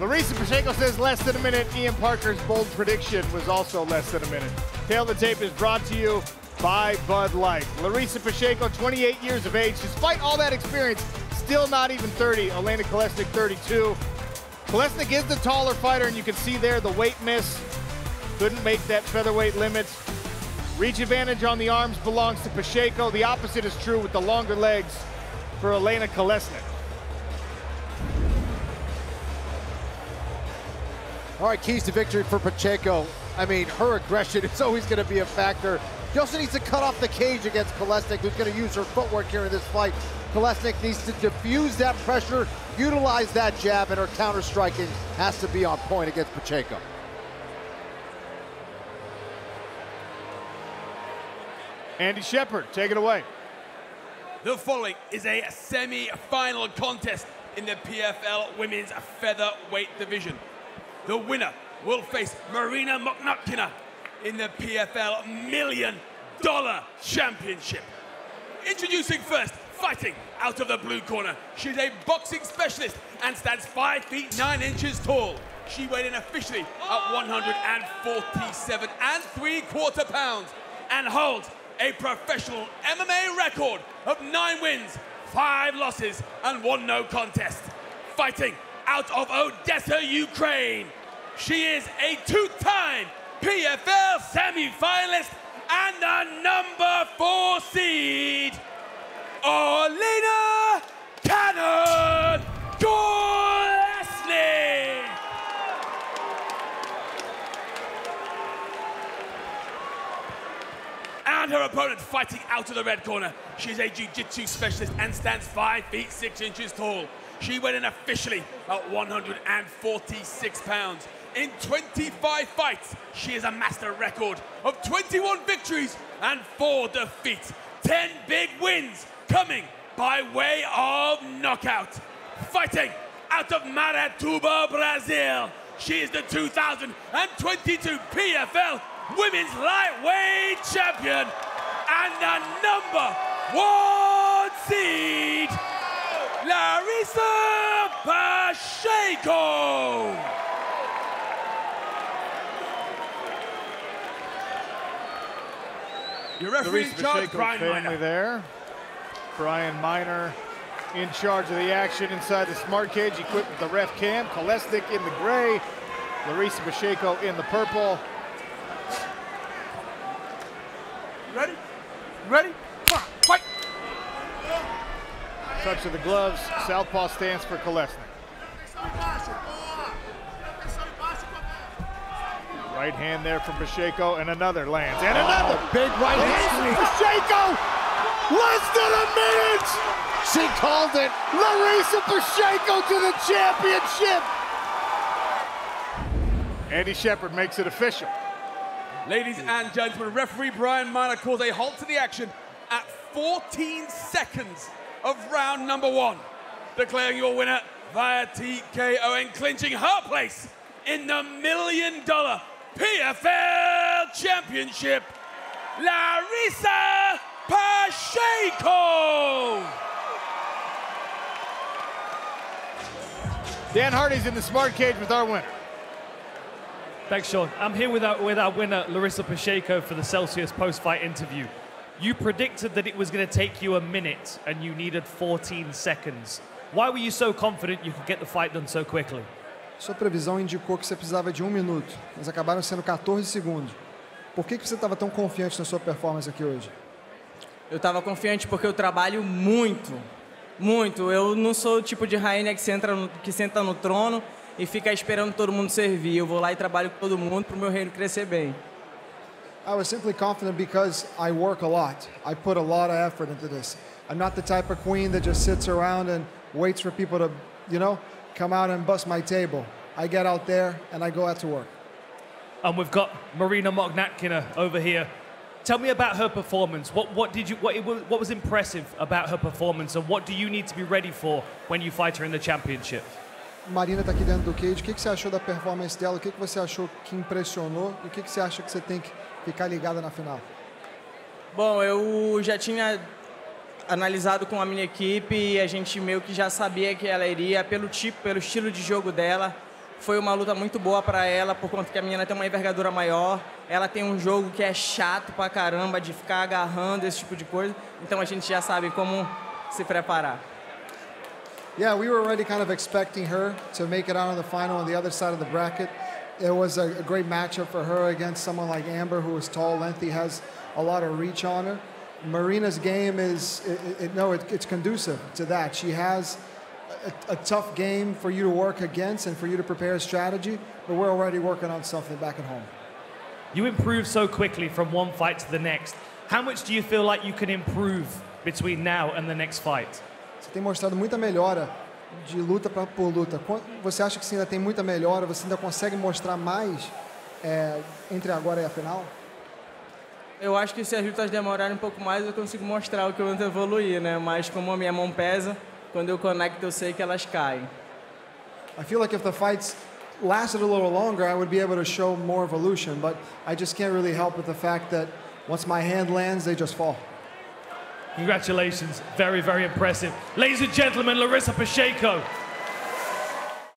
Larissa Pacheco says less than a minute. Ian Parker's bold prediction was also less than a minute. Tail of the Tape is brought to you by Bud Light. Larissa Pacheco, 28 years of age. Despite all that experience, still not even 30. Olena Kolesnyk, 32. Kolesnyk is the taller fighter, and you can see there the weight miss. Couldn't make that featherweight limit. Reach advantage on the arms belongs to Pacheco. The opposite is true with the longer legs for Olena Kolesnyk. All right, keys to victory for Pacheco. I mean, her aggression is always going to be a factor. She also needs to cut off the cage against Kolesnyk, who's going to use her footwork here in this fight. Kolesnyk needs to diffuse that pressure, utilize that jab, and her counter-striking has to be on point against Pacheco. Andy Shepard, take it away. The following is a semi-final contest in the PFL Women's Featherweight division. The winner will face Marina Moknatkina in the PFL $1 Million Championship. Introducing first, fighting out of the blue corner. She's a boxing specialist and stands 5 feet 9 inches tall. She weighed in officially at 147 3/4 pounds and holds a professional MMA record of 9 wins, 5 losses, and 1 no contest. Fighting out of Odessa, Ukraine. She is a 2-time PFL semi-finalist and the number 4 seed, Olena Kolesnyk. And her opponent fighting out of the red corner. She's a Jiu-Jitsu specialist and stands 5 feet 6 inches tall. She went in officially at 146 pounds. In 25 fights, she has amassed a record of 21 victories and 4 defeats. 10 big wins coming by way of knockout. Fighting out of Marituba, Brazil. She is the 2022 PFL Women's Lightweight Champion and the number 1 seed, Larissa Pacheco. Your referee in charge, Brian Miner. There. Brian Miner in charge of the action inside the smart cage, equipped with the ref cam. Kolesnyk in the gray, Larissa Pacheco in the purple. Ready? Ready? Come on, fight! Touch of the gloves. Southpaw stance for Kolesnyk. Right hand there from Pacheco, and another lands. And another big right hand. Pacheco! Less than a minute! She called it. Larissa Pacheco to the championship! Andy Shepard makes it official. Ladies and gentlemen, referee Brian Miner calls a halt to the action at 14 seconds of round number 1, declaring your winner via TKO and clinching her place in the $1 Million PFL Championship, Larissa Pacheco. Dan Hardy's in the smart cage with our winner. Thanks, Sean. I'm here with our winner, Larissa Pacheco, for the Celsius post-fight interview. You predicted that it was going to take you a minute and you needed 14 seconds. Why were you so confident you could get the fight done so quickly? Sua previsão indicou que você precisava de 1 minuto, mas acabaram sendo 14 segundos. Por que você estava tão confiante na sua performance aqui hoje? Eu estava confiante porque eu trabalho muito, muito. Eu não sou o tipo de rainha que senta no trono e fica esperando todo mundo servir. Eu vou lá e trabalho com todo mundo para o meu reino crescer bem. I was simply confident because I work a lot. I put a lot of effort into this. I'm not the type of queen that just sits around and waits for people to, come out and bust my table. I get out there and I go out to work. And we've got Marina Moknatkina over here. Tell me about her performance. What was impressive about her performance, and what do you need to be ready for when you fight her in the championship? Marina está aqui dentro do cage. O que você achou da performance dela? O que você achou que impressionou? E o que você acha que você tem que ficar ligada na final? Bom, eu já tinha analisado com a minha equipe e a gente meio que já sabia que ela iria pelo estilo de jogo dela. Foi uma luta muito boa para ela, por conta que a menina tem uma envergadura maior. Ela tem um jogo que é chato pra caramba, de ficar agarrando, esse tipo de coisa. Então a gente já sabe como se preparar. Yeah, we were already kind of expecting her to make it out of the final on the other side of the bracket. It was a great matchup for her against someone like Amber, who is tall, lengthy, has a lot of reach on her. Marina's game is, it's conducive to that. She has a tough game for you to work against and for you to prepare a strategy, but we're already working on something back at home. You improved so quickly from one fight to the next. How much do you feel like you can improve between now and the next fight? Você tem mostrado muita melhora de luta por luta. Você acha que você ainda tem muita melhora? Você ainda consegue mostrar mais entre agora e a final? Eu acho que se as lutas demorarem um pouco mais, eu consigo mostrar o que eu ando evoluir, né? Mas como a minha mão pesa, quando eu conecto, eu sei que elas caem. I feel like if the fights lasted a little longer, I would be able to show more evolution, but I just can't really help with the fact that once my hand lands, they just fall. Congratulations. Very, very impressive. Ladies and gentlemen, Larissa Pacheco.